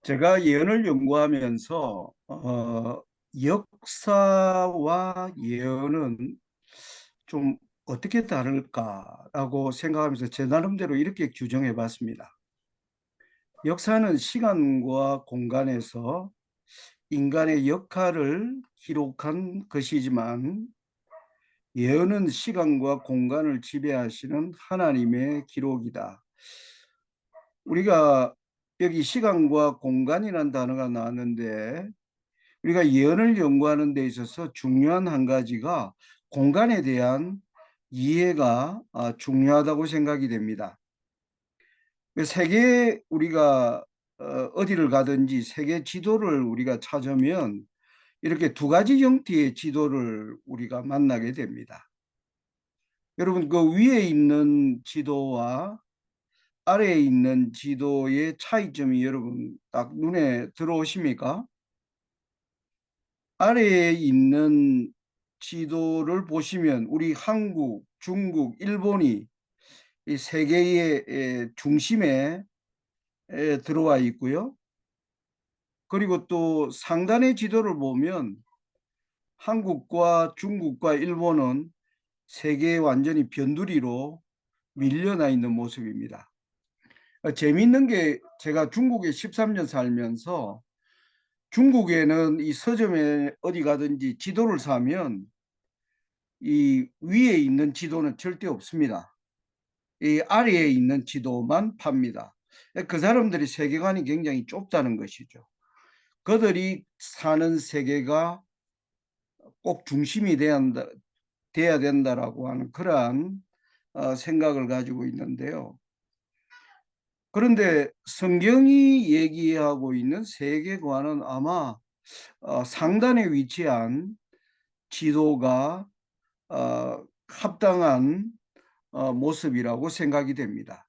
제가 예언을 연구하면서 역사와 예언은 좀 어떻게 다를까라고 생각하면서 제 나름대로 이렇게 규정해 봤습니다. 역사는 시간과 공간에서 인간의 역할을 기록한 것이지만 예언은 시간과 공간을 지배하시는 하나님의 기록이다. 우리가 여기 시간과 공간이라는 단어가 나왔는데 우리가 예언을 연구하는 데 있어서 중요한 한 가지가 공간에 대한 이해가 중요하다고 생각이 됩니다. 세계 우리가 어디를 가든지 세계 지도를 우리가 찾으면 이렇게 두 가지 형태의 지도를 우리가 만나게 됩니다. 여러분 그 위에 있는 지도와 아래에 있는 지도의 차이점이 여러분 딱 눈에 들어오십니까? 아래에 있는 지도를 보시면 우리 한국, 중국, 일본이 이 세계의 중심에 들어와 있고요. 그리고 또 상단의 지도를 보면 한국과 중국과 일본은 세계의 완전히 변두리로 밀려나 있는 모습입니다. 재미있는 게 제가 중국에 13년 살면서 중국에는 이 서점에 어디 가든지 지도를 사면 이 위에 있는 지도는 절대 없습니다. 이 아래에 있는 지도만 팝니다. 그 사람들이 세계관이 굉장히 좁다는 것이죠. 그들이 사는 세계가 꼭 중심이 돼야 된다라고 하는 그러한 생각을 가지고 있는데요. 그런데 성경이 얘기하고 있는 세계관은 아마 상단에 위치한 지도가 합당한 모습이라고 생각이 됩니다.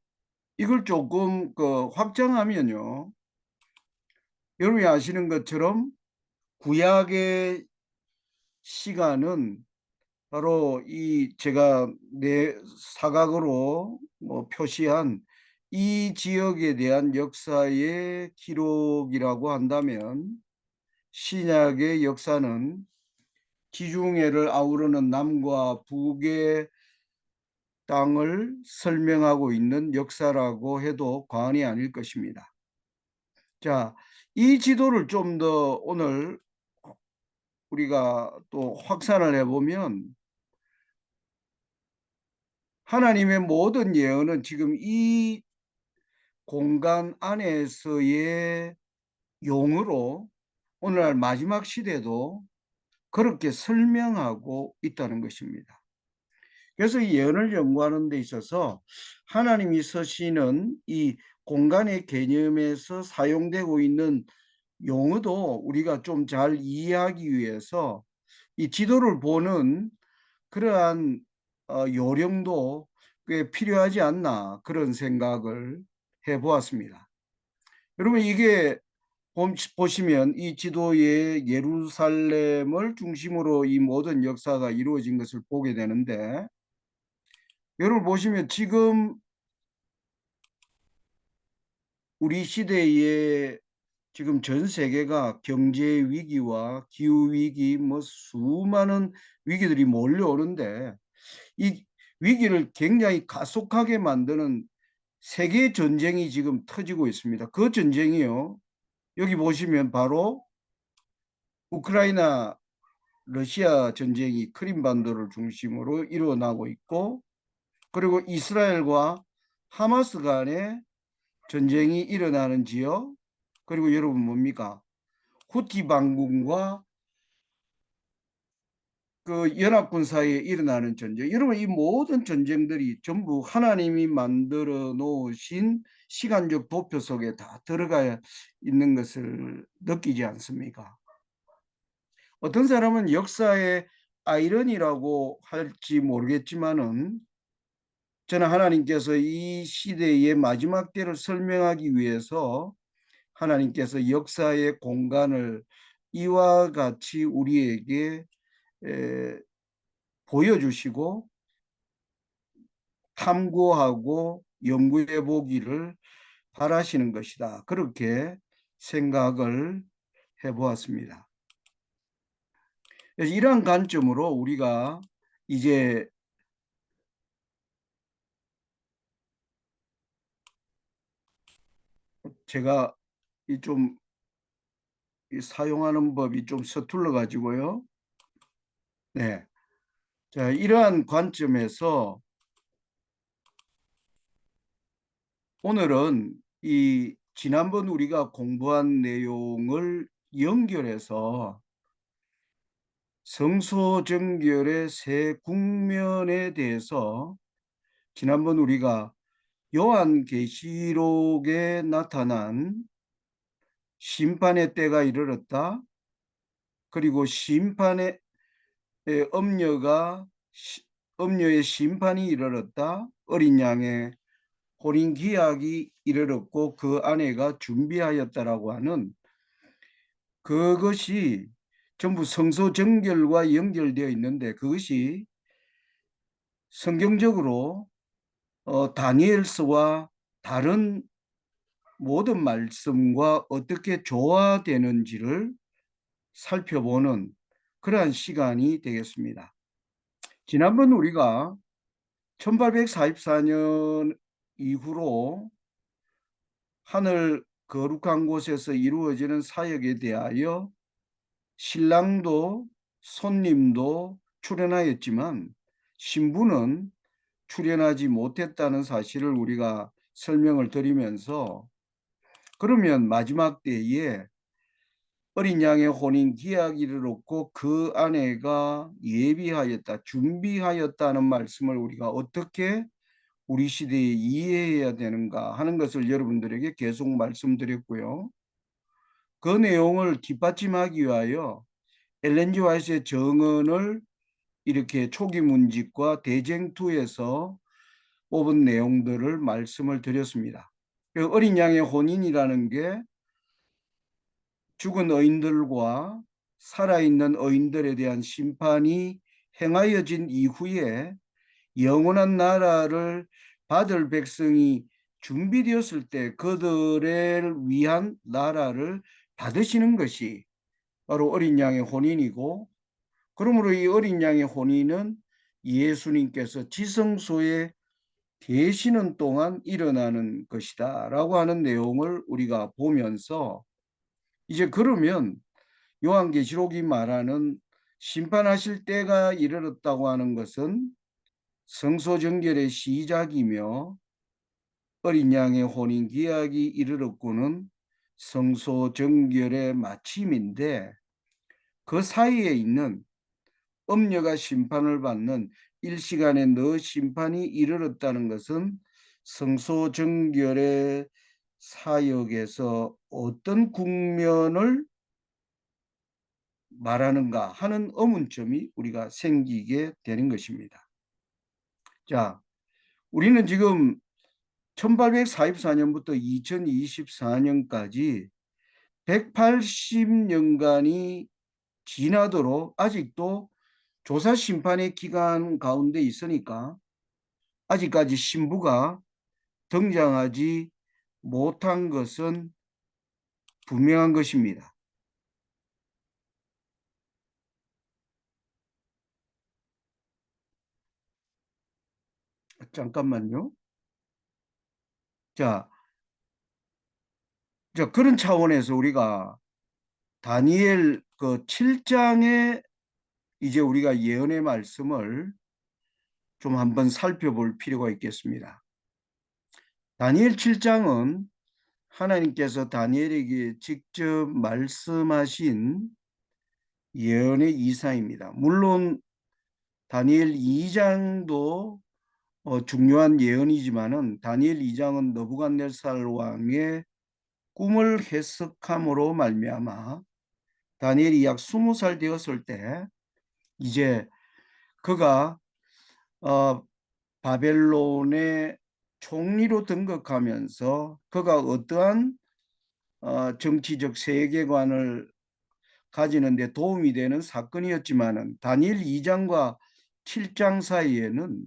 이걸 조금 확장하면요. 여러분이 아시는 것처럼 구약의 시간은 바로 이 제가 내 사각으로 표시한 이 지역에 대한 역사의 기록이라고 한다면 신약의 역사는 지중해를 아우르는 남과 북의 땅을 설명하고 있는 역사라고 해도 과언이 아닐 것입니다. 자, 이 지도를 좀 더 오늘 우리가 또 확산을 해보면 하나님의 모든 예언은 지금 이 공간 안에서의 용어로 오늘날 마지막 시대도 그렇게 설명하고 있다는 것입니다. 그래서 이 예언을 연구하는 데 있어서 하나님이 쓰시는 이 공간의 개념에서 사용되고 있는 용어도 우리가 좀 잘 이해하기 위해서 이 지도를 보는 그러한 요령도 꽤 필요하지 않나 그런 생각을 해보았습니다. 여러분 이게 보시면 이 지도에 예루살렘을 중심으로 이 모든 역사가 이루어진 것을 보게 되는데 여러분 보시면 지금 우리 시대에 지금 전 세계가 경제 위기와 기후 위기 수많은 위기들이 몰려오는데 이 위기를 굉장히 가속하게 만드는 세계 전쟁이 지금 터지고 있습니다. 그 전쟁이요. 여기 보시면 바로 우크라이나 러시아 전쟁이 크림반도를 중심으로 일어나고 있고 그리고 이스라엘과 하마스 간의 전쟁이 일어나는 지역 그리고 여러분 뭡니까? 후티 반군과 그 연합군 사이에 일어나는 전쟁. 여러분 이 모든 전쟁들이 전부 하나님이 만들어 놓으신 시간적 도표 속에 다 들어가 있는 것을 느끼지 않습니까? 어떤 사람은 역사의 아이러니라고 할지 모르겠지만은 저는 하나님께서 이 시대의 마지막 때를 설명하기 위해서 하나님께서 역사의 공간을 이와 같이 우리에게 보여주시고 탐구하고 연구해 보기를 바라시는 것이다. 그렇게 생각을 해보았습니다. 그래서 이러한 관점으로 우리가 이제 제가 좀 사용하는 법이 좀 서툴러 가지고요. 네. 자, 이러한 관점에서 오늘은 이 지난번 우리가 공부한 내용을 연결해서 성소정결의 세 국면에 대해서 지난번 우리가 요한계시록에 나타난 심판의 때가 이르렀다. 그리고 심판의 엄녀의 심판이 이르렀다. 어린 양의 혼인 기약이 이르렀고 그 아내가 준비하였다라고 하는 그것이 전부 성소 정결과 연결되어 있는데 그것이 성경적으로 다니엘서와 다른 모든 말씀과 어떻게 조화되는지를 살펴보는 그러한 시간이 되겠습니다. 지난번 우리가 1844년 이후로 하늘 거룩한 곳에서 이루어지는 사역에 대하여 신랑도 손님도 출연하였지만 신부는 출연하지 못했다는 사실을 우리가 설명을 드리면서 그러면 마지막 때에 어린 양의 혼인 기약일을 얻고 그 아내가 예비하였다, 준비하였다는 말씀을 우리가 어떻게 우리 시대에 이해해야 되는가 하는 것을 여러분들에게 계속 말씀드렸고요. 그 내용을 뒷받침하기 위하여 엘렌 G 화이트의 정언을 이렇게 초기 문집과 대쟁투에서 뽑은 내용들을 말씀을 드렸습니다. 어린 양의 혼인이라는 게 죽은 의인들과 살아있는 의인들에 대한 심판이 행하여진 이후에 영원한 나라를 받을 백성이 준비되었을 때 그들을 위한 나라를 받으시는 것이 바로 어린 양의 혼인이고, 그러므로 이 어린 양의 혼인은 예수님께서 지성소에 계시는 동안 일어나는 것이다 라고 하는 내용을 우리가 보면서 이제 그러면 요한계시록이 말하는 심판하실 때가 이르렀다고 하는 것은 성소정결의 시작이며 어린 양의 혼인 기약이 이르렀고는 성소정결의 마침인데 그 사이에 있는 엄녀가 심판을 받는 일시간에 너 심판이 이르렀다는 것은 성소정결의 사역에서 어떤 국면을 말하는가 하는 의문점이 우리가 생기게 되는 것입니다. 자, 우리는 지금 1844년부터 2024년까지 180년간이 지나도록 아직도 조사 심판의 기간 가운데 있으니까 아직까지 신부가 등장하지 못한 것은 분명한 것입니다. 잠깐만요. 자, 그런 차원에서 우리가 다니엘 그 7장의 이제 우리가 예언의 말씀을 좀 한번 살펴볼 필요가 있겠습니다. 다니엘 7장은 하나님께서 다니엘에게 직접 말씀하신 예언의 이사입니다. 물론 다니엘 2장도 중요한 예언이지만은 다니엘 2장은 느부갓네살 왕의 꿈을 해석함으로 말미암아 다니엘이 약 20살 되었을 때 이제 그가 바벨론의 총리로 등극하면서 그가 어떠한 정치적 세계관을 가지는 데 도움이 되는 사건이었지만은 다니엘 2장과 7장 사이에는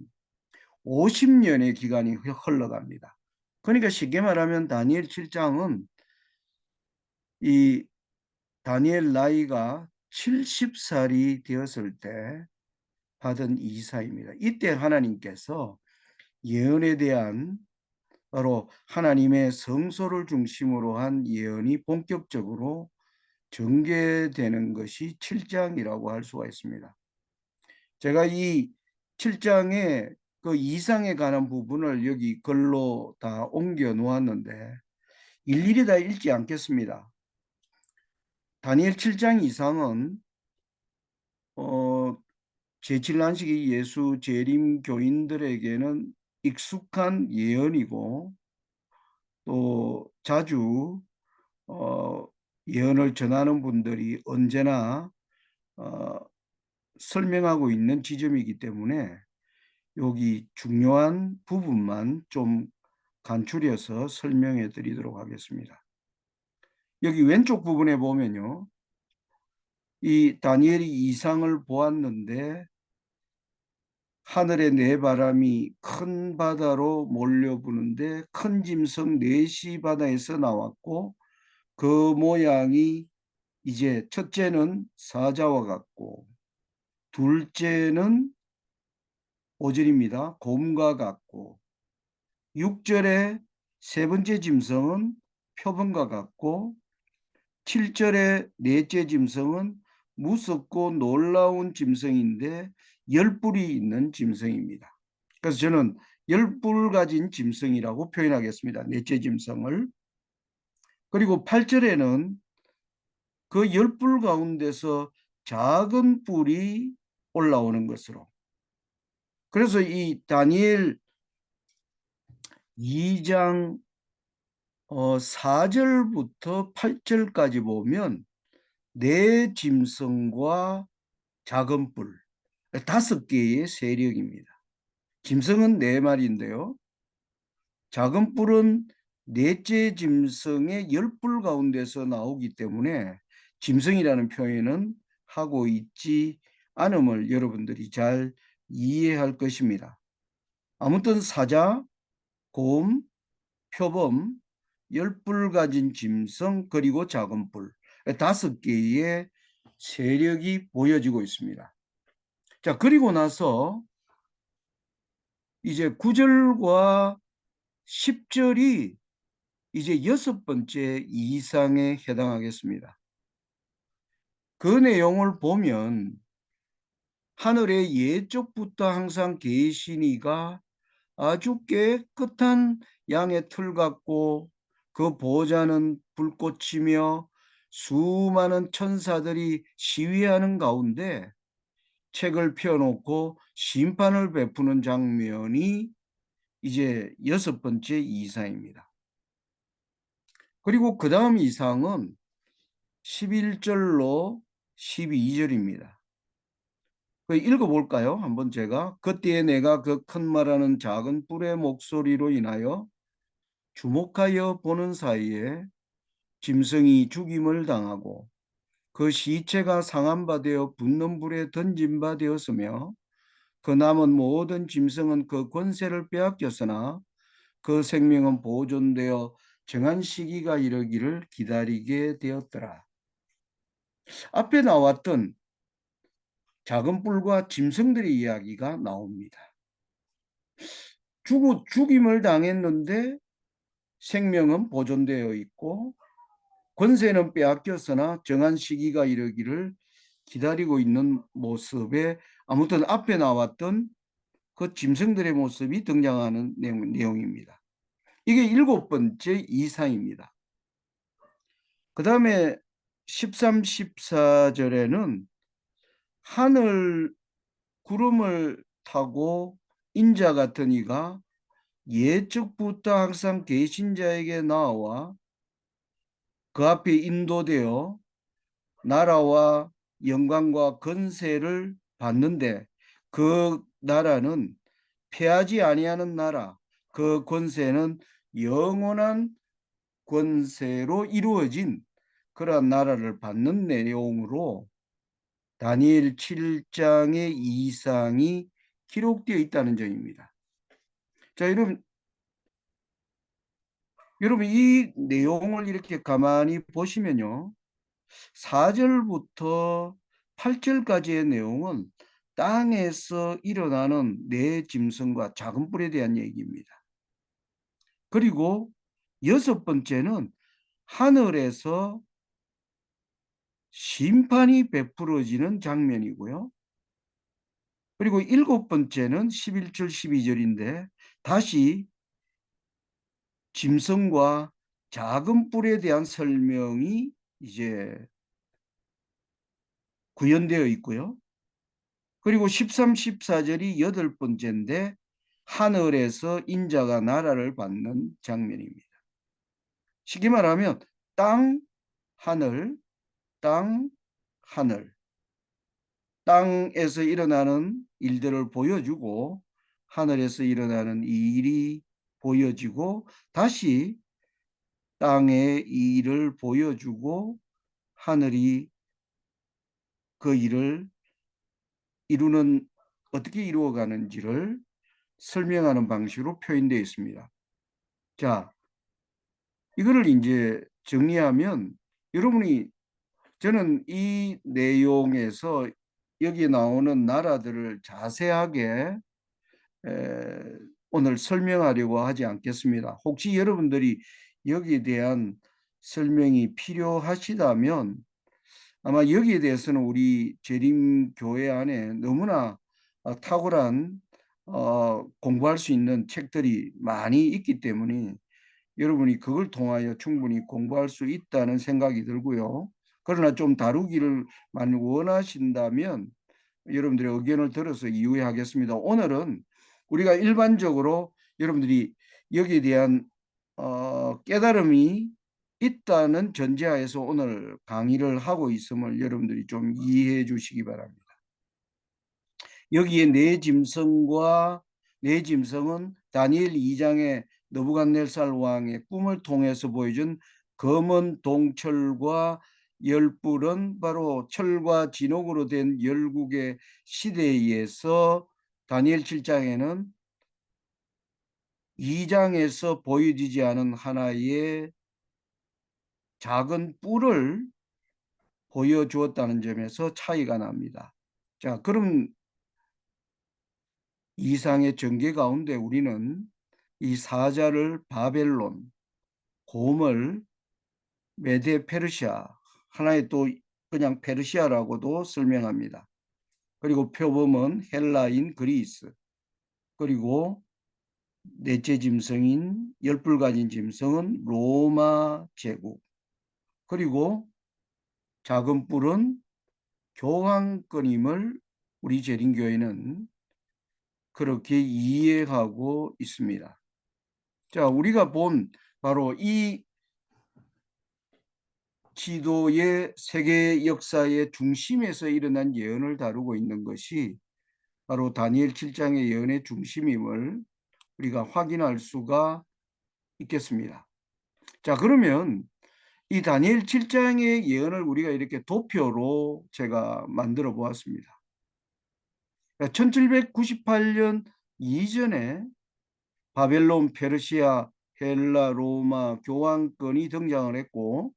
50년의 기간이 흘러갑니다. 그러니까 쉽게 말하면 다니엘 7장은 이 다니엘 나이가 70살이 되었을 때 받은 이사입니다. 이때 하나님께서 예언에 대한 바로 하나님의 성소를 중심으로 한 예언이 본격적으로 전개되는 것이 7장이라고 할 수가 있습니다. 제가 이 7장의 그 이상에 관한 부분을 여기 글로 다 옮겨 놓았는데 일일이 다 읽지 않겠습니다. 다니엘 7장 이상은 제7난식이 예수 재림 교인들에게는 익숙한 예언이고 또 자주 예언을 전하는 분들이 언제나 설명하고 있는 지점이기 때문에 여기 중요한 부분만 좀 간추려서 설명해 드리도록 하겠습니다. 여기 왼쪽 부분에 보면요. 이 다니엘이 이상을 보았는데 하늘의 네 바람이 큰 바다로 몰려부는데 큰 짐승 넷이 바다에서 나왔고 그 모양이 이제 첫째는 사자와 같고 둘째는 5절입니다. 곰과 같고 6절에 세 번째 짐승은 표범과 같고 7절에 넷째 짐승은 무섭고 놀라운 짐승인데 10뿔이 있는 짐승입니다. 그래서 저는 10뿔 가진 짐승이라고 표현하겠습니다. 넷째 짐승을. 그리고 8절에는 그 10뿔 가운데서 작은 뿔이 올라오는 것으로. 그래서 이 다니엘 2장 4절부터 8절까지 보면 네 짐승과 작은 뿔 5개의 세력입니다. 짐승은 4마리인데요. 작은 뿔은 넷째 짐승의 10뿔 가운데서 나오기 때문에 짐승이라는 표현은 하고 있지 않음을 여러분들이 잘 이해할 것입니다. 아무튼 사자, 곰, 표범, 10뿔 가진 짐승 그리고 작은 뿔 5개의 세력이 보여지고 있습니다. 자, 그리고 나서 이제 9절과 10절이 이제 6번째 이상에 해당하겠습니다. 그 내용을 보면 하늘의 예쪽부터 항상 계시니가 아주 깨끗한 양의 털 같고 그 보좌는 불꽃이며 수많은 천사들이 시위하는 가운데 책을 펴놓고 심판을 베푸는 장면이 이제 6번째 이상입니다. 그리고 그 다음 이상은 11절로 12절입니다. 읽어볼까요? 한번 제가. 그때에 내가 그 큰 말하는 작은 뿔의 목소리로 인하여 주목하여 보는 사이에 짐승이 죽임을 당하고 그 시체가 상한 바 되어 붙는 불에 던진 바 되었으며 그 남은 모든 짐승은 그 권세를 빼앗겼으나 그 생명은 보존되어 정한 시기가 이르기를 기다리게 되었더라. 앞에 나왔던 작은 뿔과 짐승들의 이야기가 나옵니다. 죽임을 당했는데 생명은 보존되어 있고 권세는 빼앗겼으나 정한 시기가 이르기를 기다리고 있는 모습에 아무튼 앞에 나왔던 그 짐승들의 모습이 등장하는 내용입니다. 이게 7번째 이상입니다. 그 다음에 13, 14절에는 하늘 구름을 타고 인자 같은 이가 예적부터 항상 계신 자에게 나와 그 앞에 인도되어 나라와 영광과 권세를 받는데 그 나라는 패하지 아니하는 나라, 그 권세는 영원한 권세로 이루어진 그러한 나라를 받는 내용으로 다니엘 7장의 이상이 기록되어 있다는 점입니다. 자, 여러분 여러분 이 내용을 이렇게 가만히 보시면요. 4절부터 8절까지의 내용은 땅에서 일어나는 내 짐승과 작은 뿔에 대한 얘기입니다. 그리고 여섯 번째는 하늘에서 심판이 베풀어지는 장면이고요. 그리고 일곱 번째는 11절 12절인데 다시 짐승과 작은 뿔에 대한 설명이 이제 구현되어 있고요. 그리고 13, 14절이 여덟 번째인데 하늘에서 인자가 나라를 받는 장면입니다. 쉽게 말하면 땅, 하늘, 땅, 하늘. 땅에서 일어나는 일들을 보여주고 하늘에서 일어나는 일이 보여지고 다시 땅의 일을 보여주고 하늘이 그 일을 이루는 어떻게 이루어가는지를 설명하는 방식으로 표현되어 있습니다. 자, 이거를 이제 정리하면 여러분이 저는 이 내용에서 여기 나오는 나라들을 자세하게 오늘 설명하려고 하지 않겠습니다. 혹시 여러분들이 여기에 대한 설명이 필요하시다면 아마 여기에 대해서는 우리 재림교회 안에 너무나 탁월한 공부할 수 있는 책들이 많이 있기 때문에 여러분이 그걸 통하여 충분히 공부할 수 있다는 생각이 들고요. 그러나 좀 다루기를 만약 원하신다면 여러분들의 의견을 들어서 이후에 하겠습니다. 오늘은 우리가 일반적으로 여러분들이 여기에 대한 깨달음이 있다는 전제하에서 오늘 강의를 하고 있음을 여러분들이 좀 이해해 주시기 바랍니다. 여기에 내 짐승은 다니엘 2장의 느부갓네살 왕의 꿈을 통해서 보여준 검은 동철과 열불은 바로 철과 진옥으로 된 열국의 시대에서 다니엘 7장에는 2장에서 보여지지 않은 하나의 작은 뿔을 보여주었다는 점에서 차이가 납니다. 자, 그럼 이상의 전개 가운데 우리는 이 사자를 바벨론, 곰을 메데 페르시아, 하나의 또 그냥 페르시아라고도 설명합니다. 그리고 표범은 헬라인 그리스, 그리고 넷째 짐승인 열불 가진 짐승은 로마 제국, 그리고 작은 뿔은 교황권임을 우리 재림교회는 그렇게 이해하고 있습니다. 자, 우리가 본 바로 이 지도의 세계 역사의 중심에서 일어난 예언을 다루고 있는 것이 바로 다니엘 7장의 예언의 중심임을 우리가 확인할 수가 있겠습니다. 자, 그러면 이 다니엘 7장의 예언을 우리가 이렇게 도표로 제가 만들어 보았습니다. 1798년 이전에 바벨론, 페르시아, 헬라, 로마 교황권이 등장을 했고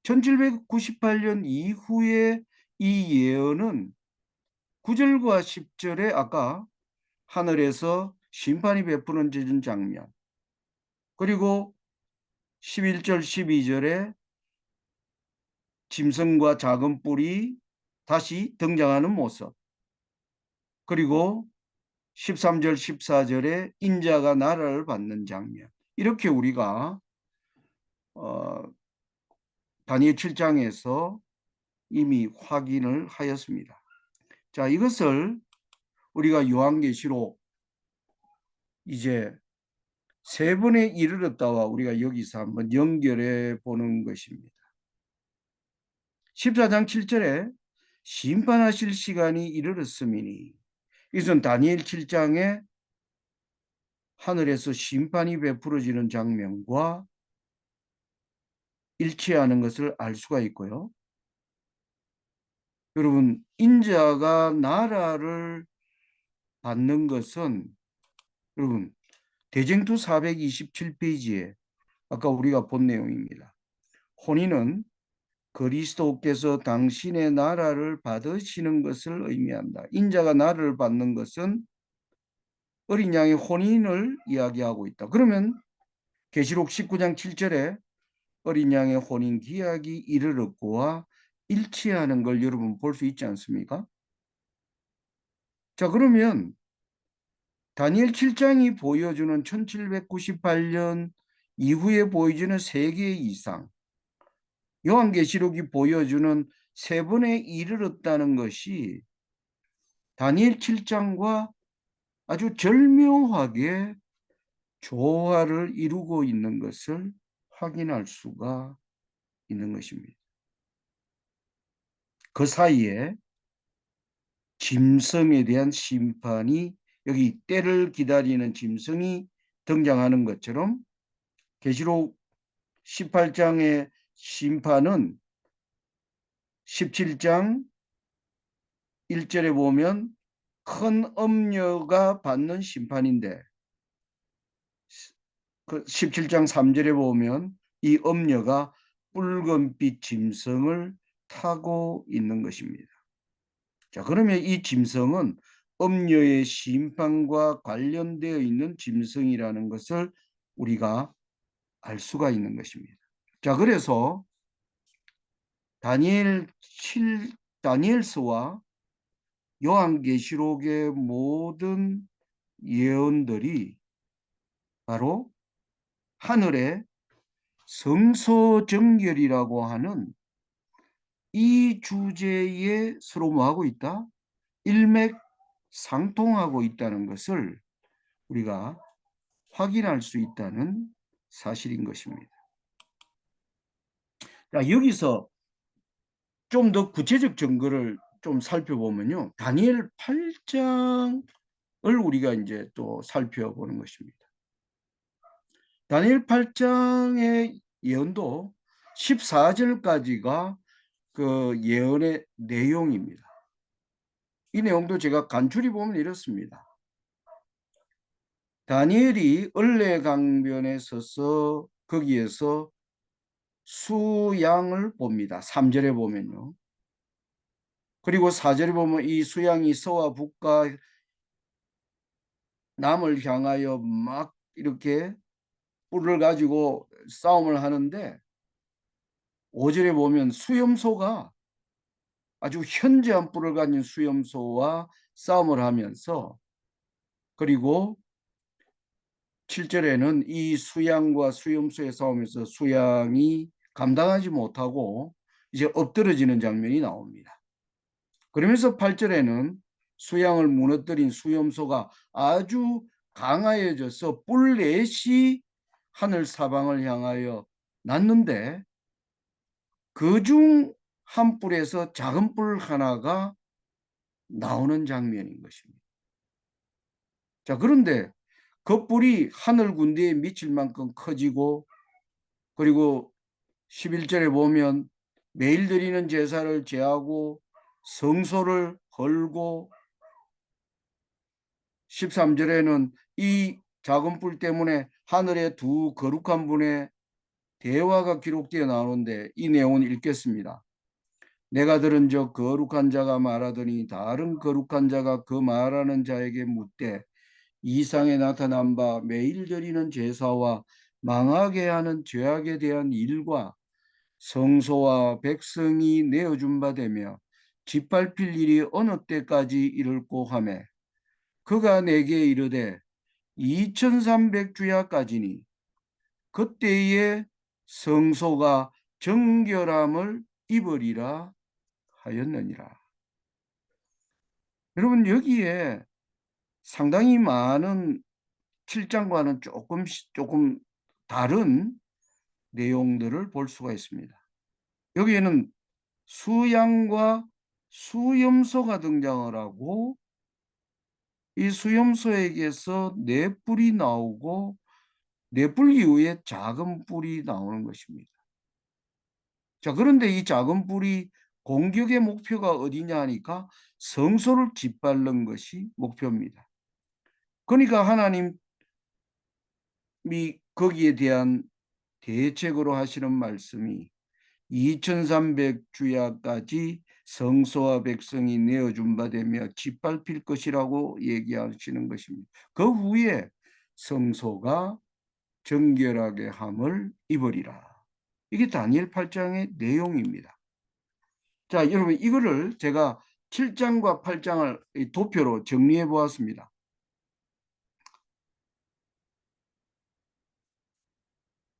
1798년 이후에 이 예언은 9절과 10절에 아까 하늘에서 심판이 베푸는 장면, 그리고 11절 12절에 짐승과 작은 뿔이 다시 등장하는 모습, 그리고 13절 14절에 인자가 나라를 받는 장면, 이렇게 우리가 다니엘 7장에서 이미 확인을 하였습니다. 자, 이것을 우리가 요한계시록 이제 세 번에 이르렀다와 우리가 여기서 한번 연결해 보는 것입니다. 14장 7절에 심판하실 시간이 이르렀음이니, 이것은 다니엘 7장에 하늘에서 심판이 베풀어지는 장면과 일치하는 것을 알 수가 있고요. 여러분, 인자가 나라를 받는 것은 여러분 대쟁투 427페이지에 아까 우리가 본 내용입니다. 혼인은 그리스도께서 당신의 나라를 받으시는 것을 의미한다. 인자가 나라를 받는 것은 어린 양의 혼인을 이야기하고 있다. 그러면 계시록 19장 7절에 어린 양의 혼인 기약이 이르렀고와 일치하는 걸 여러분 볼 수 있지 않습니까? 자, 그러면 다니엘 7장이 보여주는 1798년 이후에 보여주는 세계 이상, 요한계시록이 보여주는 세 번에 이르렀다는 것이 다니엘 7장과 아주 절묘하게 조화를 이루고 있는 것을 확인할 수가 있는 것입니다. 그 사이에 짐승에 대한 심판이, 여기 때를 기다리는 짐승이 등장하는 것처럼 계시록 18장의 심판은 17장 1절에 보면 큰 엄녀가 받는 심판인데, 그 17장 3절에 보면 이 엄녀가 붉은빛 짐승을 타고 있는 것입니다. 자, 그러면 이 짐승은 엄녀의 심판과 관련되어 있는 짐승이라는 것을 우리가 알 수가 있는 것입니다. 자, 그래서 다니엘서와 요한계시록의 모든 예언들이 바로 하늘의 성소정결이라고 하는 이 주제에 서로 뭐하고 있다? 일맥상통하고 있다는 것을 우리가 확인할 수 있다는 사실인 것입니다. 자, 여기서 좀 더 구체적 증거를 좀 살펴보면요. 다니엘 8장을 우리가 이제 또 살펴보는 것입니다. 다니엘 8장의 예언도 14절까지가 그 예언의 내용입니다. 이 내용도 제가 간추리 보면 이렇습니다. 다니엘이 을레강변에 서서 거기에서 수양을 봅니다. 3절에 보면요. 그리고 4절에 보면 이 수양이 서와 북과 남을 향하여 막 이렇게 뿔을 가지고 싸움을 하는데, 5절에 보면 수염소가 아주 현저한 뿔을 가진 수염소와 싸움을 하면서, 그리고 7절에는 이 수양과 수염소의 싸움에서 수양이 감당하지 못하고 이제 엎드러지는 장면이 나옵니다. 그러면서 8절에는 수양을 무너뜨린 수염소가 아주 강하여져서 뿔넷이 하늘 사방을 향하여 났는데, 그중 한 뿔에서 작은 뿔 하나가 나오는 장면인 것입니다. 자, 그런데 그 뿔이 하늘 군대에 미칠 만큼 커지고, 그리고 11절에 보면 매일 드리는 제사를 제하고 성소를 헐고, 13절에는 이 작은 뿔 때문에 하늘의 두 거룩한 분의 대화가 기록되어 나오는데, 이 내용은 읽겠습니다. 내가 들은 적 거룩한 자가 말하더니 다른 거룩한 자가 그 말하는 자에게 묻되, 이상에 나타난 바 매일 드리는 제사와 망하게 하는 죄악에 대한 일과 성소와 백성이 내어준 바 되며 짓밟힐 일이 어느 때까지 이를꼬 하매, 그가 내게 이르되 2300주야까지니 그때에 성소가 정결함을 입으리라 하였느니라. 여러분, 여기에 상당히 많은 7장과는 조금 다른 내용들을 볼 수가 있습니다. 여기에는 수양과 수염소가 등장을 하고, 이 수염소에게서 네 뿔이 나오고 네 뿔 이후에 작은 뿔이 나오는 것입니다. 자, 그런데 이 작은 뿔이 공격의 목표가 어디냐 하니까 성소를 짓밟는 것이 목표입니다. 그러니까 하나님이 거기에 대한 대책으로 하시는 말씀이 2300주야까지 성소와 백성이 내어준 바 되며 짓밟힐 것이라고 얘기하시는 것입니다. 그 후에 성소가 정결하게 함을 입으리라. 이게 다니엘 8장의 내용입니다. 자, 여러분 이거를 제가 7장과 8장을 도표로 정리해 보았습니다.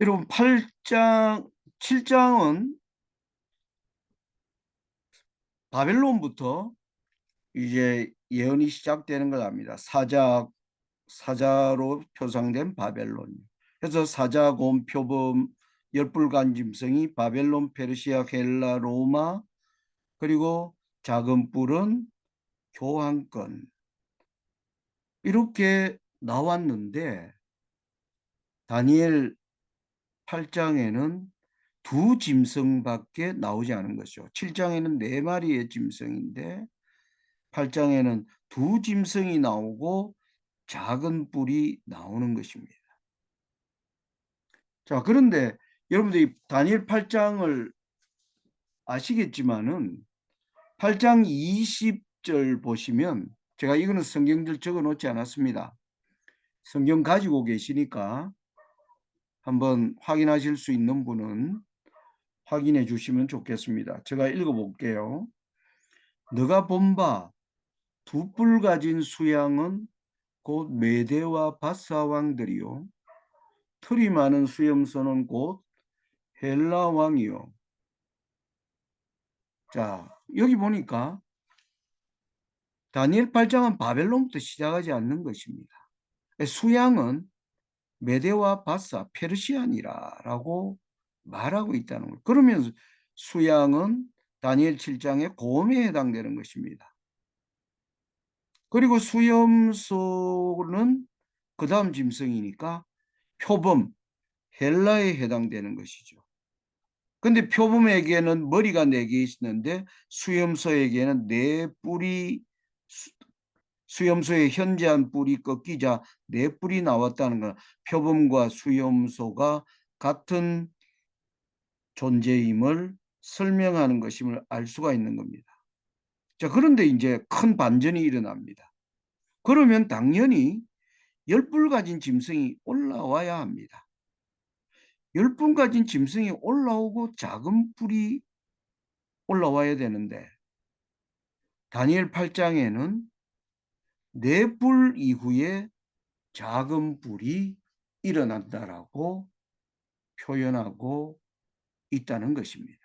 여러분 7장은 바벨론부터 이제 예언이 시작되는 걸 압니다. 사자로 표상된 바벨론. 그래서 사자, 곰, 표범, 열불간 짐승이 바벨론, 페르시아, 헬라, 로마, 그리고 작은 뿔은 교환권. 이렇게 나왔는데 다니엘 8장에는 두 짐승밖에 나오지 않은 것이죠. 7장에는 4마리의 짐승인데 8장에는 두 짐승이 나오고 작은 뿔이 나오는 것입니다. 자, 그런데 여러분들이 다니엘 8장을 아시겠지만은 8장 20절 보시면 제가 이거는 성경들 적어 놓지 않았습니다. 성경 가지고 계시니까 한번 확인하실 수 있는 분은 확인해 주시면 좋겠습니다. 제가 읽어볼게요. 너가 본 바 두 뿔 가진 수양은 곧 메대와 바사 왕들이요 털이 많은 수염소는 곧 헬라 왕이요. 자, 여기 보니까 다니엘 8장은 바벨론부터 시작하지 않는 것입니다. 수양은 메대와 바사 페르시안이라고 말하고 있다는 거예요. 그러면 수양은 다니엘 7장의 곰에 해당되는 것입니다. 그리고 수염소는 그 다음 짐승이니까 표범, 헬라에 해당되는 것이죠. 근데 표범에게는 머리가 4개 있는데 수염소에게는 4뿔이 수염소의 현재한 뿔이 꺾이자 4뿔이 나왔다는 건 표범과 수염소가 같은 존재임을 설명하는 것임을 알 수가 있는 겁니다. 자, 그런데 이제 큰 반전이 일어납니다. 그러면 당연히 10뿔 가진 짐승이 올라와야 합니다. 10뿔 가진 짐승이 올라오고 작은 뿔이 올라와야 되는데 다니엘 8장에는 4뿔 이후에 작은 뿔이 일어난다라고 표현하고 있다는 것입니다.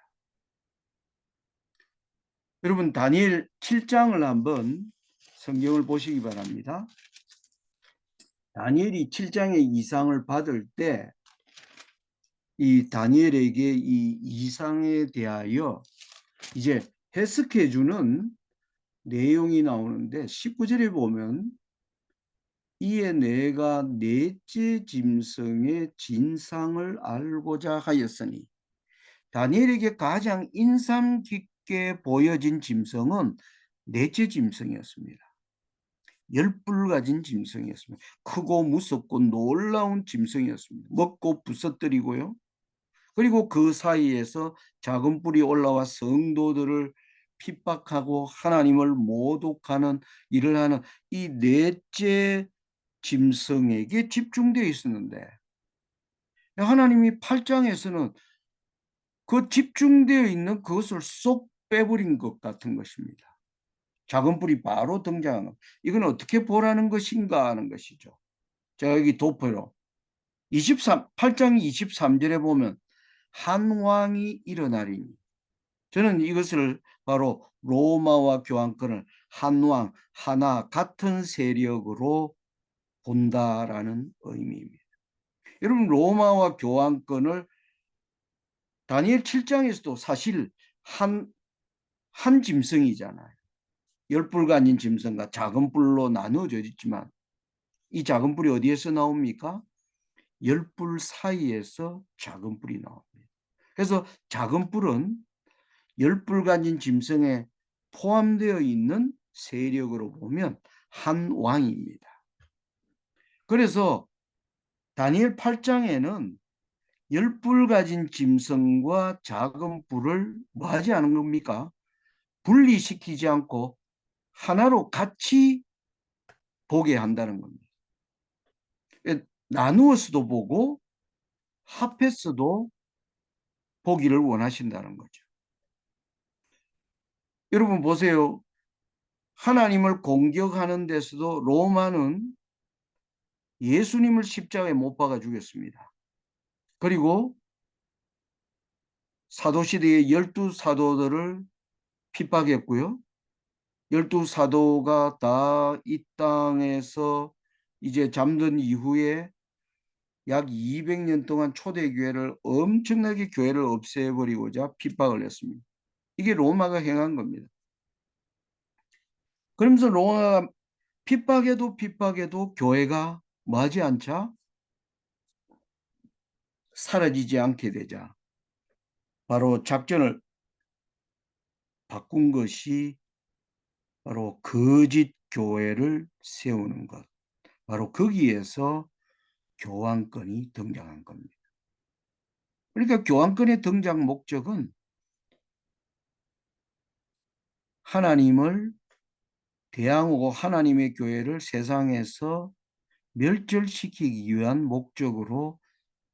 여러분 다니엘 7장을 한번 성경을 보시기 바랍니다. 다니엘이 7장의 이상을 받을 때 이 다니엘에게 이 이상에 대하여 이제 해석해 주는 내용이 나오는데 19절에 보면 이에 내가 넷째 짐승의 진상을 알고자 하였으니 다니엘에게 가장 인상 깊게 보여진 짐승은 넷째 짐승이었습니다. 10뿔 가진 짐승이었습니다. 크고 무섭고 놀라운 짐승이었습니다. 먹고 부서뜨리고요. 그리고 그 사이에서 작은 뿔이 올라와 성도들을 핍박하고 하나님을 모독하는 일을 하는 이 넷째 짐승에게 집중되어 있었는데 하나님이 8장에서는 그 집중되어 있는 그것을 쏙 빼버린 것 같은 것입니다. 작은 뿔이 바로 등장하는 이건 어떻게 보라는 것인가 하는 것이죠. 제가 여기 도표로 8장 23절에 보면 한 왕이 일어나리니 저는 이것을 바로 로마와 교환권을 한 왕, 하나 같은 세력으로 본다라는 의미입니다. 여러분 로마와 교환권을 다니엘 7장에서도 사실 한 짐승이잖아요. 10뿔 가진 짐승과 작은 뿔로 나누어져 있지만 이 작은 뿔이 어디에서 나옵니까? 10뿔 사이에서 작은 뿔이 나옵니다. 그래서 작은 뿔은 10뿔 가진 짐승에 포함되어 있는 세력으로 보면 한 왕입니다. 그래서 다니엘 8장에는 열불 가진 짐승과 작은 불을 뭐 하지 않은 겁니까? 분리시키지 않고 하나로 같이 보게 한다는 겁니다. 나누어서도 보고 합해서도 보기를 원하신다는 거죠. 여러분 보세요. 하나님을 공격하는 데서도 로마는 예수님을 십자가에 못 박아 죽였습니다. 그리고 사도시대의 12사도들을 핍박했고요. 12사도가 다 이 땅에서 이제 잠든 이후에 약 200년 동안 초대교회를 엄청나게 교회를 없애버리고자 핍박을 했습니다. 이게 로마가 행한 겁니다. 그러면서 로마가 핍박해도 교회가 뭐하지 않자 사라지지 않게 되자 바로 작전을 바꾼 것이 바로 거짓 교회를 세우는 것. 바로 거기에서 교황권이 등장한 겁니다. 그러니까 교황권의 등장 목적은 하나님을 대항하고 하나님의 교회를 세상에서 멸절시키기 위한 목적으로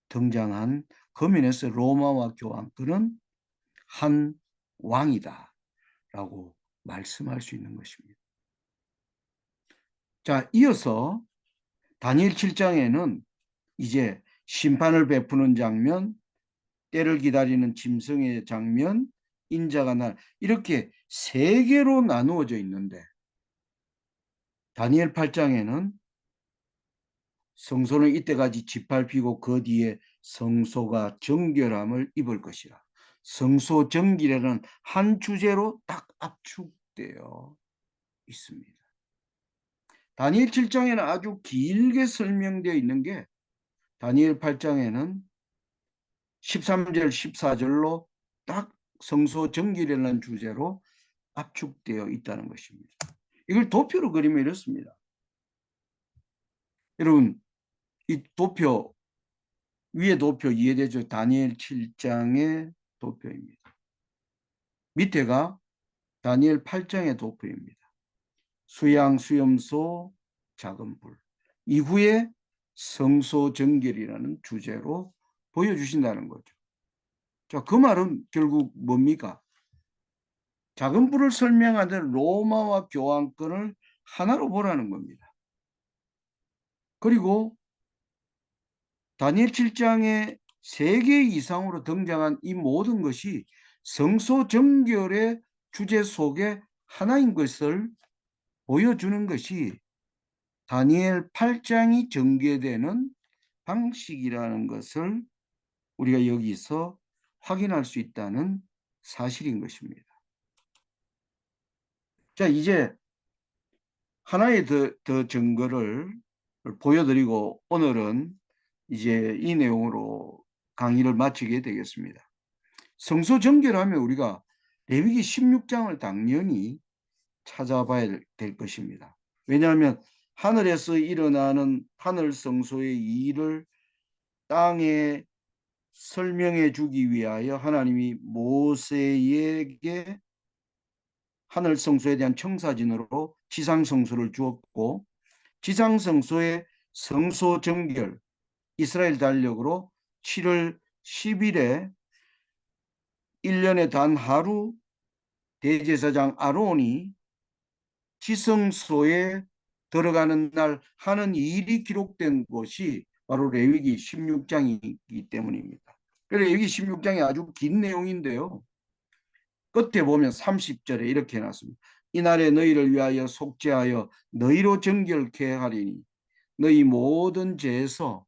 등장한 거면에서 로마와 교황권은 한 왕이다 라고 말씀할 수 있는 것입니다. 자, 이어서 다니엘 7장에는 이제 심판을 베푸는 장면, 때를 기다리는 짐승의 장면, 인자가 날 이렇게 세 개로 나누어져 있는데 다니엘 8장에는 성소는 이때까지 짓밟히고 그 뒤에 성소가 정결함을 입을 것이라. 성소 정결이라는 한 주제로 딱 압축되어 있습니다. 다니엘 7장에는 아주 길게 설명되어 있는 게 다니엘 8장에는 13절 14절로 딱 성소 정결이라는 주제로 압축되어 있다는 것입니다. 이걸 도표로 그리면 이렇습니다. 여러분 이 도표 위에 도표 이해되죠? 다니엘 7장의 도표입니다. 밑에가 다니엘 8장의 도표입니다. 수양 수염소 작은 불 이후에 성소 정결이라는 주제로 보여주신다는 거죠. 자, 그 말은 결국 뭡니까? 작은 불을 설명하는 로마와 교황권을 하나로 보라는 겁니다. 그리고 다니엘 7장에 3개 이상으로 등장한 이 모든 것이 성소 정결의 주제 속에 하나인 것을 보여주는 것이 다니엘 8장이 전개되는 방식이라는 것을 우리가 여기서 확인할 수 있다는 사실인 것입니다. 자, 이제 하나의 더 증거를 보여드리고 오늘은 이제 이 내용으로 강의를 마치게 되겠습니다. 성소 정결하면 우리가 레위기 16장을 당연히 찾아봐야 될 것입니다. 왜냐하면 하늘에서 일어나는 하늘 성소의 일을 땅에 설명해 주기 위하여 하나님이 모세에게 하늘 성소에 대한 청사진으로 지상 성소를 주었고 지상 성소의 성소 정결 이스라엘 달력으로 7월 10일에 1년에 단 하루 대제사장 아론이 지성소에 들어가는 날 하는 일이 기록된 것이 바로 레위기 16장이기 때문입니다. 레위기 16장이 아주 긴 내용인데요. 끝에 보면 30절에 이렇게 해놨습니다. 이날에 너희를 위하여 속죄하여 너희로 정결케 하리니 너희 모든 죄에서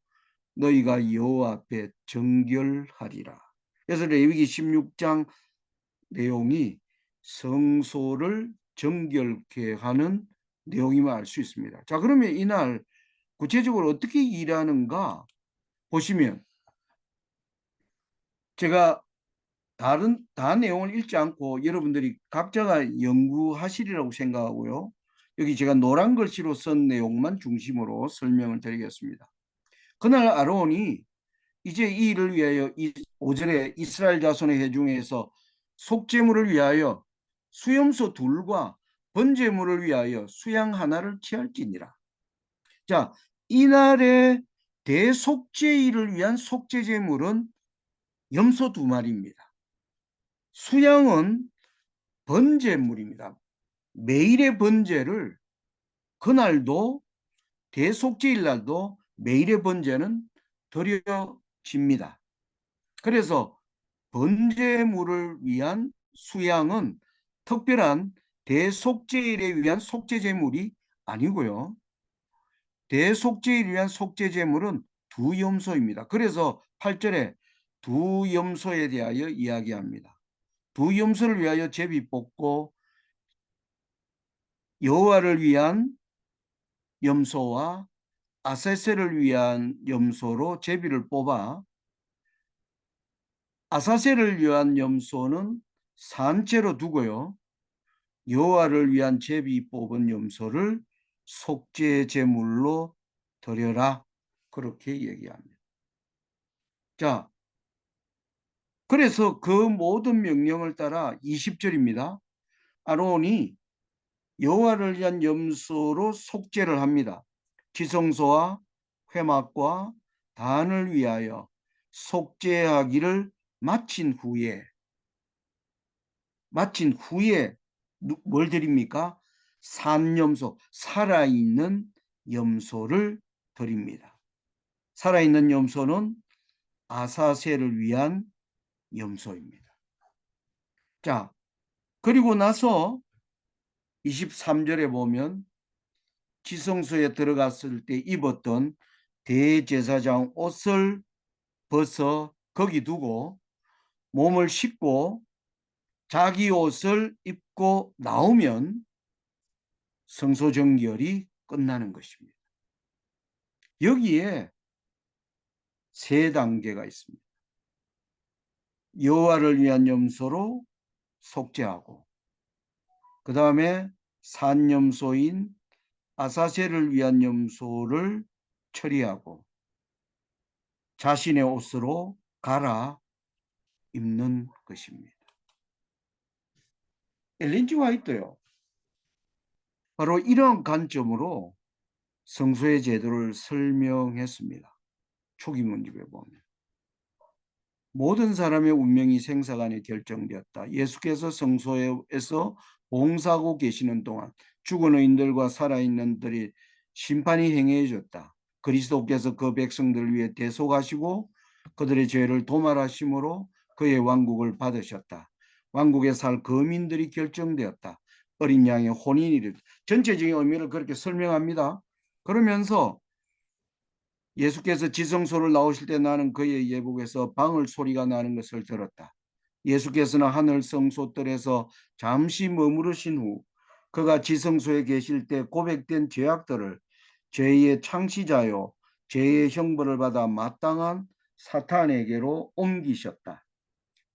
너희가 여호와 앞에 정결하리라. 그래서 레위기 16장 내용이 성소를 정결케 하는 내용임을 알 수 있습니다. 자, 그러면 이날 구체적으로 어떻게 일하는가 보시면 제가 다 내용을 읽지 않고 여러분들이 각자가 연구하시리라고 생각하고요. 여기 제가 노란 글씨로 쓴 내용만 중심으로 설명을 드리겠습니다. 그날 아론이 이제 이 일을 위하여 5절에 이스라엘 자손의 회중에서 속죄물을 위하여 수염소 둘과 번제물을 위하여 수양 하나를 취할지니라. 자, 이날의 대속죄일을 위한 속죄제물은 염소 2마리입니다. 수양은 번제물입니다. 매일의 번제를 그날도 대속죄일 날도 매일의 번제는 드려집니다. 그래서 번제물을 위한 수양은 특별한 대속죄일에 위한 속죄제물이 아니고요. 대속죄일을 위한 속죄제물은 2염소입니다. 그래서 8절에 2염소에 대하여 이야기합니다. 2염소를 위하여 제비 뽑고 여호와를 위한 염소와 아사셀을 위한 염소로 제비를 뽑아 아사셀을 위한 염소는 산채로 두고요. 여호와를 위한 제비 뽑은 염소를 속죄 제물로 드려라. 그렇게 얘기합니다. 자, 그래서 그 모든 명령을 따라 20절입니다. 아론이 여호와를 위한 염소로 속죄를 합니다. 지성소와 회막과 단을 위하여 속죄하기를 마친 후에 뭘 드립니까? 산염소, 살아있는 염소를 드립니다. 살아있는 염소는 아사셀을 위한 염소입니다. 자, 그리고 나서 23절에 보면 지성소에 들어갔을 때 입었던 대제사장 옷을 벗어 거기 두고 몸을 씻고 자기 옷을 입고 나오면 성소정결이 끝나는 것입니다. 여기에 3단계가 있습니다. 여호와를 위한 염소로 속죄하고 그 다음에 산염소인 아사셀을 위한 염소를 처리하고 자신의 옷으로 갈아 입는 것입니다. 엘렌 G 화이트요. 바로 이런 관점으로 성소의 제도를 설명했습니다. 초기 문집에 보면. 모든 사람의 운명이 생사간에 결정되었다. 예수께서 성소에서 봉사하고 계시는 동안 죽은 의인들과 살아있는 들이 심판이 행해졌다. 그리스도께서 그 백성들을 위해 대속하시고 그들의 죄를 도말하심으로 그의 왕국을 받으셨다. 왕국에 살 거민들이 결정되었다. 어린 양의 혼인이 전체적인 의미를 그렇게 설명합니다. 그러면서 예수께서 지성소를 나오실 때 나는 그의 예복에서 방울 소리가 나는 것을 들었다. 예수께서는 하늘 성소뜰에서 잠시 머무르신 후 그가 지성소에 계실 때 고백된 죄악들을 죄의 창시자요 죄의 형벌을 받아 마땅한 사탄에게로 옮기셨다.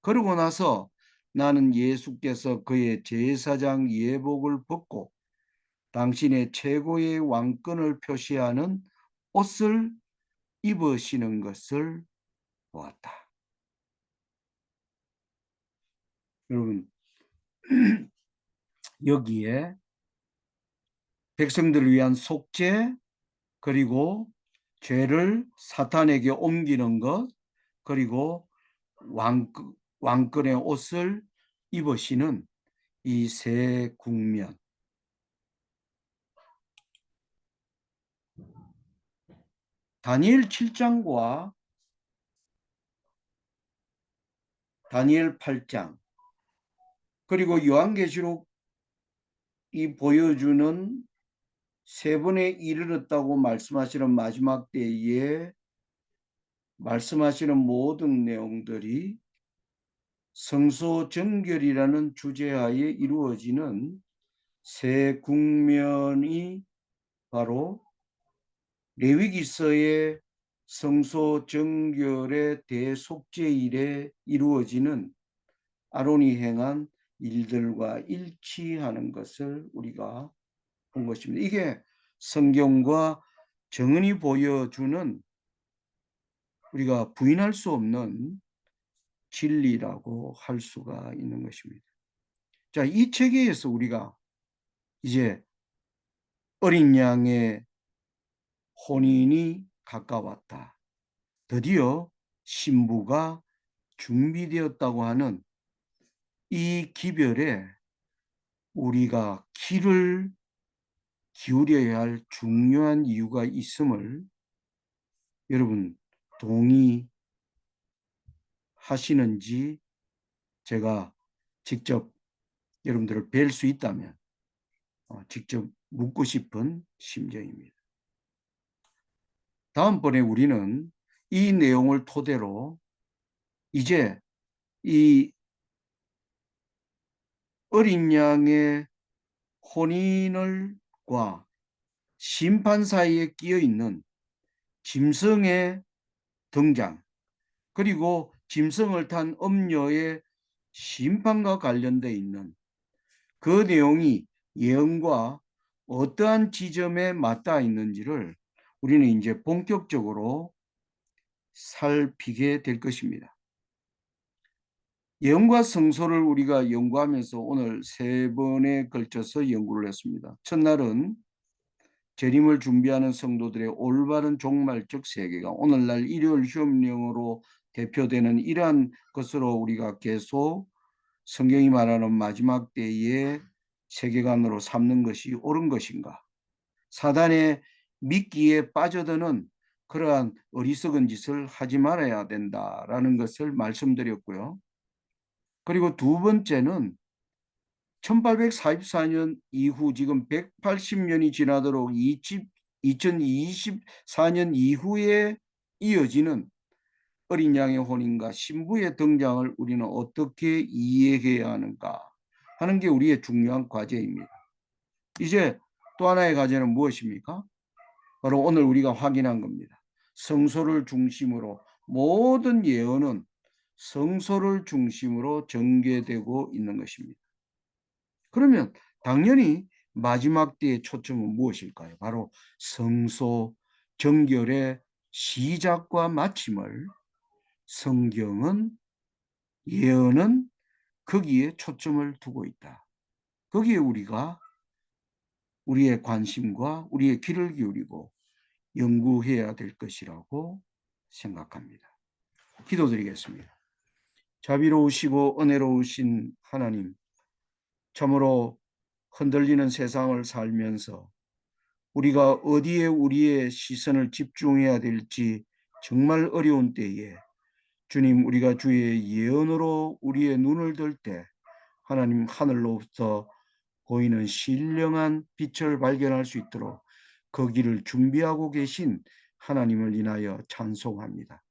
그러고 나서 나는 예수께서 그의 제사장 예복을 벗고 당신의 최고의 왕권을 표시하는 옷을 입으시는 것을 보았다. 여러분, 여기에 백성들을 위한 속죄, 그리고 죄를 사탄에게 옮기는 것, 그리고 왕권의 옷을 입으시는 이 세 국면. 다니엘 7장과 다니엘 8장, 그리고 요한계시록이 보여주는 3번에 이르렀다고 말씀하시는 마지막 때에 말씀하시는 모든 내용들이 성소 정결이라는 주제하에 이루어지는 세 국면이 바로 레위기서의 성소 정결의 대속죄일에 이루어지는 아론이 행한 일들과 일치하는 것을 우리가 본 것입니다. 이게 성경과 정은이 보여주는 우리가 부인할 수 없는 진리라고 할 수가 있는 것입니다. 자, 이 체계에서 우리가 이제 어린 양의 혼인이 가까웠다. 드디어 신부가 준비되었다고 하는 이 기별에 우리가 귀를 기울여야 할 중요한 이유가 있음을 여러분 동의하시는지 제가 직접 여러분들을 뵐 수 있다면 직접 묻고 싶은 심정입니다. 다음번에 우리는 이 내용을 토대로 이제 이 어린 양의 혼인과 심판 사이에 끼어 있는 짐승의 등장, 그리고 짐승을 탄 엄녀의 심판과 관련되어 있는 그 내용이 예언과 어떠한 지점에 맞닿아 있는지를 우리는 이제 본격적으로 살피게 될 것입니다. 예언과 성소를 우리가 연구하면서 오늘 3번에 걸쳐서 연구를 했습니다. 첫날은 재림을 준비하는 성도들의 올바른 종말적 세계가 오늘날 일요일 휴업령으로 대표되는 이러한 것으로 우리가 계속 성경이 말하는 마지막 때의 세계관으로 삼는 것이 옳은 것인가? 사단의 미끼에 빠져드는 그러한 어리석은 짓을 하지 말아야 된다라는 것을 말씀드렸고요. 그리고 두 번째는 1844년 이후 지금 180년이 지나도록 2024년 이후에 이어지는 어린 양의 혼인과 신부의 등장을 우리는 어떻게 이해해야 하는가 하는 게 우리의 중요한 과제입니다. 이제 또 하나의 과제는 무엇입니까? 바로 오늘 우리가 확인한 겁니다. 성소를 중심으로 모든 예언은 성소를 중심으로 전개되고 있는 것입니다. 그러면 당연히 마지막 때의 초점은 무엇일까요? 바로 성소 정결의 시작과 마침을 성경은 예언은 거기에 초점을 두고 있다. 거기에 우리가 우리의 관심과 우리의 귀를 기울이고 연구해야 될 것이라고 생각합니다. 기도드리겠습니다. 자비로우시고 은혜로우신 하나님, 참으로 흔들리는 세상을 살면서 우리가 어디에 우리의 시선을 집중해야 될지 정말 어려운 때에 주님, 우리가 주의 예언으로 우리의 눈을 들 때 하나님 하늘로부터 보이는 신령한 빛을 발견할 수 있도록 거기를 준비하고 계신 하나님을 인하여 찬송합니다.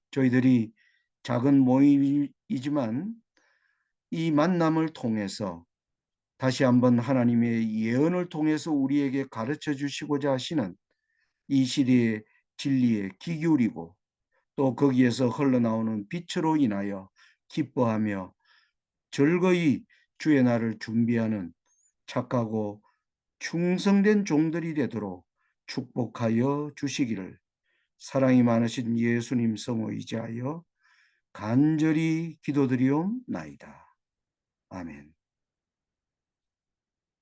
저희들이 작은 모임이지만 이 만남을 통해서 다시 한번 하나님의 예언을 통해서 우리에게 가르쳐 주시고자 하시는 이 시대의 진리에 귀 기울이고 또 거기에서 흘러나오는 빛으로 인하여 기뻐하며 즐거이 주의 날을 준비하는 착하고 충성된 종들이 되도록 축복하여 주시기를 사랑이 많으신 예수님 성호 의지하여 간절히 기도드리옵나이다. 아멘.